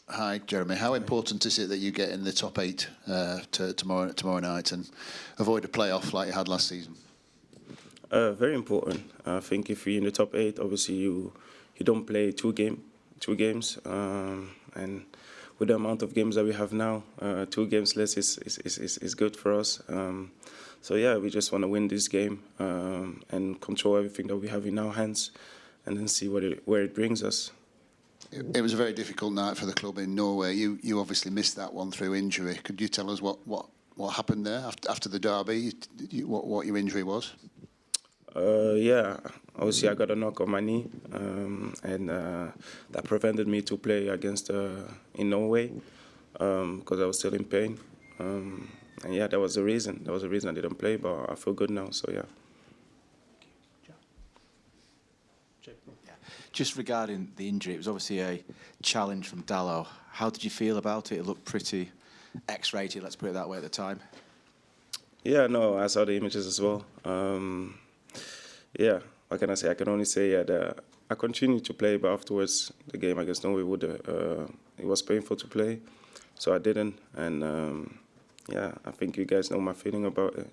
Hi, Jeremy. How important is it that you get in the top 8 tomorrow night and avoid a playoff like you had last season? Very important. I think if you're in the top 8, obviously you don't play two games, and with the amount of games that we have now, 2 games less is good for us. So yeah, we just want to win this game and control everything that we have in our hands, and then see where it brings us. It was a very difficult night for the club in Norway. You obviously missed that one through injury. Could you tell us what happened there after the derby? What your injury was? Yeah, obviously I got a knock on my knee, and that prevented me to play against in Norway because I was still in pain. And yeah, that was the reason. That was the reason I didn't play, but I feel good now. So yeah. Just regarding the injury, it was obviously a challenge from Dalot. How did you feel about it? It looked pretty X-rated, let's put it that way, at the time. Yeah, no, I saw the images as well. Yeah, what can I say? I can only say that I continued to play, but afterwards the game against Norway it was painful to play, so I didn't. And yeah, I think you guys know my feeling about it.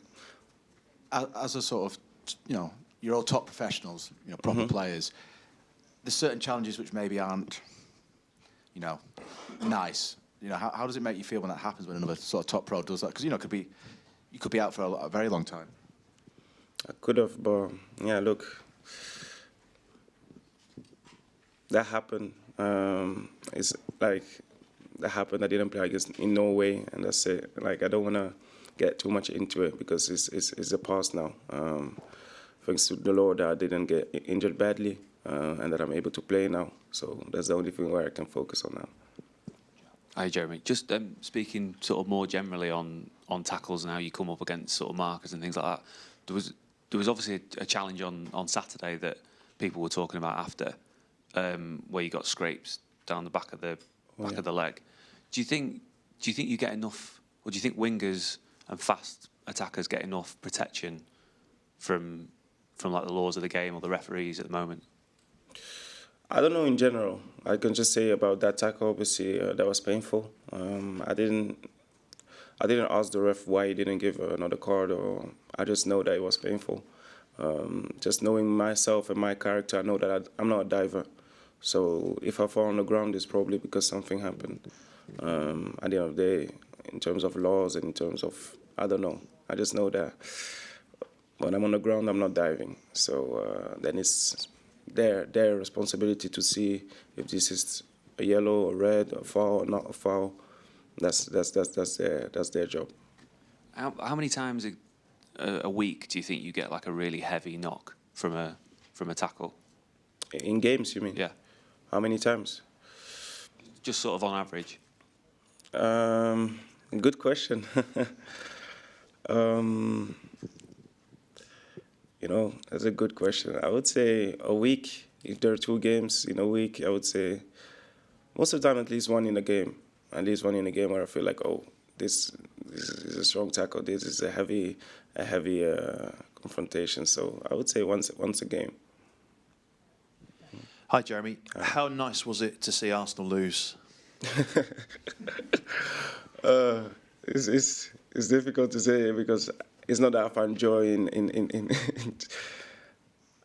As a sort of, you're all top professionals, proper players. There's certain challenges which maybe aren't, nice. How does it make you feel when that happens, when another sort of top pro does that? Because you could be out for a very long time. I could have, but yeah, look, that happened. It's like that happened. I didn't play against in Norway, and that's it. Like I don't want to get too much into it because it's the past now. Thanks to the Lord that I didn't get injured badly. And that I'm able to play now. So that's the only thing where I can focus on now. Hi, Jeremy. Just speaking sort of more generally on tackles and how you come up against sort of markers and things like that. There was obviously a challenge on Saturday that people were talking about after, where you got scrapes down the back of the of the leg. Do you think you get enough, or do you think wingers and fast attackers get enough protection from like the laws of the game or the referees at the moment? I don't know in general. I can just say about that tackle, obviously, that was painful. I didn't ask the ref why he didn't give another card, or I just know that it was painful. Just knowing myself and my character, I know that I'm not a diver. So if I fall on the ground, it's probably because something happened. At the end of the day, in terms of laws and in terms of, I don't know. I just know that when I'm on the ground, I'm not diving. So then it's their responsibility to see if this is a yellow or red, a foul or not a foul. That's their job. How many times a week do you think you get like a really heavy knock from a tackle? In games, you mean? Yeah. How many times? Just sort of on average. Good question. That's a good question. I would say a week. If there are 2 games in a week, I would say most of the time at least one in a game. At least one in a game where I feel like, oh, this is a strong tackle. This is a heavy confrontation. So I would say once a game. Hi, Jeremy. How nice was it to see Arsenal lose? It's difficult to say because it's not that I find joy in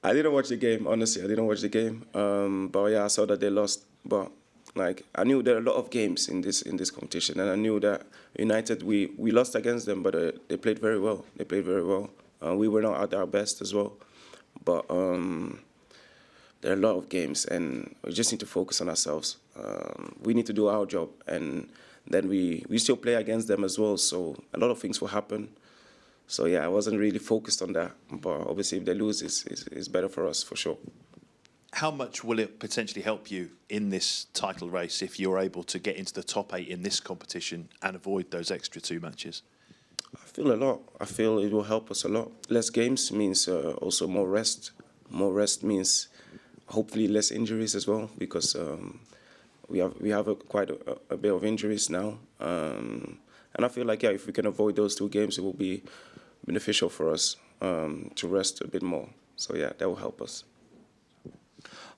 I didn't watch the game, honestly. I didn't watch the game. But yeah, I saw that they lost. But like I knew there are a lot of games in this competition, and I knew that United we lost against them, but they played very well. They played very well. We were not at our best as well. But there are a lot of games, and we just need to focus on ourselves. We need to do our job, and then we still play against them as well. So a lot of things will happen. So yeah, I wasn't really focused on that. But obviously, if they lose, it's better for us for sure. How much will it potentially help you in this title race if you're able to get into the top 8 in this competition and avoid those extra 2 matches? I feel a lot. I feel it will help us a lot. Less games means also more rest. More rest means hopefully less injuries as well, because we have quite a bit of injuries now. And I feel like, yeah, if we can avoid those 2 games, it will be beneficial for us to rest a bit more. So, yeah, that will help us.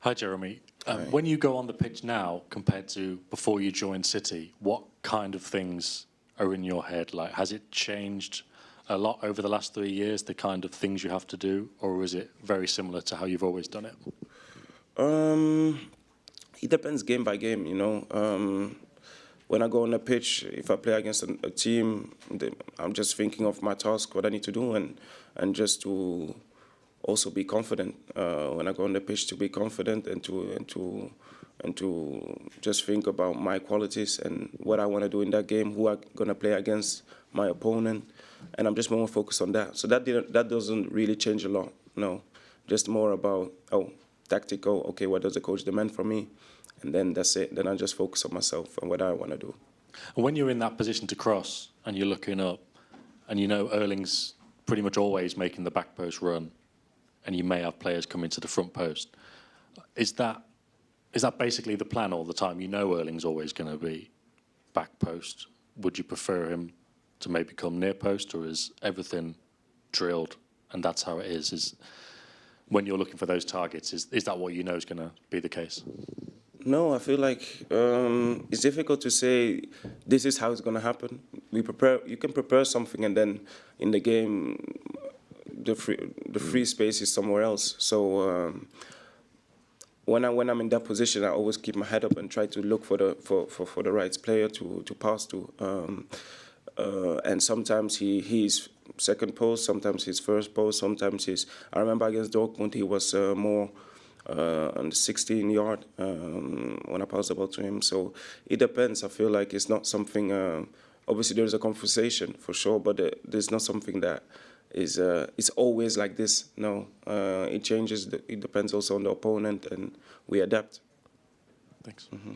Hi, Jeremy. When you go on the pitch now compared to before you joined City, what kind of things are in your head? Like, has it changed a lot over the last 3 years, the kind of things you have to do, or is it very similar to how you've always done it? It depends game by game, you know. When I go on the pitch, if I play against a team, I'm just thinking of my task, what I need to do, and just to also be confident when I go on the pitch, to be confident and to just think about my qualities and what I want to do in that game, who I'm gonna play against, my opponent, and I'm just more focused on that. So that doesn't really change a lot. No, just more about tactical. Okay, what does the coach demand from me? And then that's it. Then I just focus on myself and what I want to do. And when you're in that position to cross and you're looking up, and you know Erling's pretty much always making the back post run, and you may have players come into the front post, is that basically the plan all the time? You know Erling's always going to be back post. Would you prefer him to maybe come near post, or is everything drilled and that's how it is? Is when you're looking for those targets, is that what you know is going to be the case? No, I feel like it's difficult to say this is how it's going to happen. You can prepare something, and then in the game, the free space is somewhere else. So when I'm in that position, I always keep my head up and try to look for the right player to pass to. And sometimes he's second post, sometimes he's first post, sometimes he's. I remember against Dortmund, he was more on the 16-yard when I passed the ball to him. So it depends. I feel like it's not something. Obviously, there's a conversation for sure, but there's not something that is. It's always like this. No, it changes. It depends also on the opponent, and we adapt. Thanks. Mm-hmm.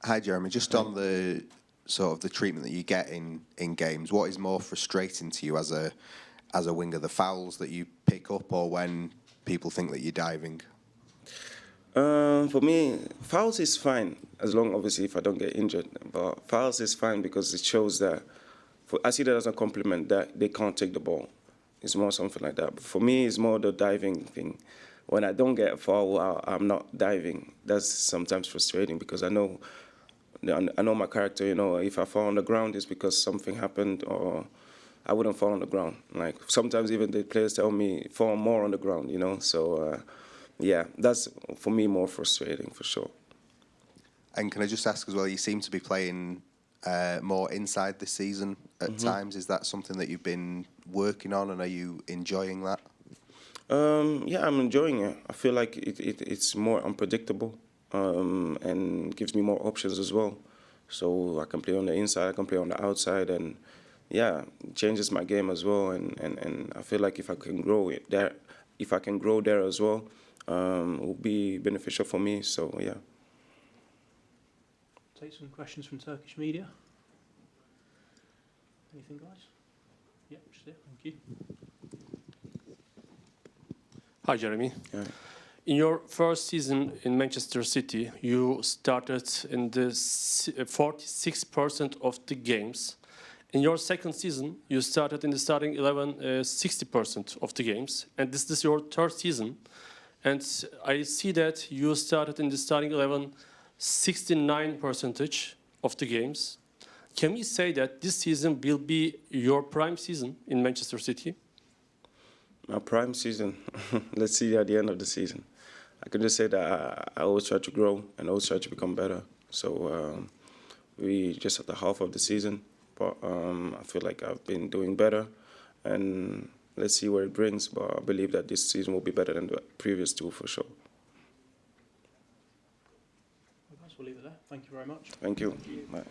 Hi, Jeremy. Just on the sort of the treatment that you get in games, what is more frustrating to you as a winger, the fouls that you pick up, or when people think that you're diving? For me, fouls is fine, as long, obviously, if I don't get injured. But fouls is fine because it shows that, I see that as a compliment, that they can't take the ball. It's more something like that. But for me, it's more the diving thing. When I don't get a foul, I'm not diving. That's sometimes frustrating because I know my character. You know, if I fall on the ground, it's because something happened, or I wouldn't fall on the ground. Like sometimes even the players tell me fall more on the ground. You know, so yeah, that's for me more frustrating for sure. And can I just ask as well? You seem to be playing more inside this season at times. Is that something that you've been working on, and are you enjoying that? Yeah, I'm enjoying it. I feel like it's more unpredictable and gives me more options as well. So I can play on the inside, I can play on the outside, and yeah, it changes my game as well. And I feel like if I can grow there as well, it will be beneficial for me. So yeah. Take some questions from Turkish media. Anything, guys? Yeah, just there. Thank you. Hi, Jeremy. Yeah. In your first season in Manchester City, you started in the 46% of the games. In your second season, you started in the starting 11 60% of the games. And this is your third season. And I see that you started in the starting 11 69% of the games. Can we say that this season will be your prime season in Manchester City? My prime season, let's see at the end of the season. I can just say that I always try to grow and always try to become better. So we just at the half of the season, but I feel like I've been doing better, and let's see where it brings. But I believe that this season will be better than the previous two for sure. We'll leave it there. Thank you very much. Thank you. Thank you. Bye.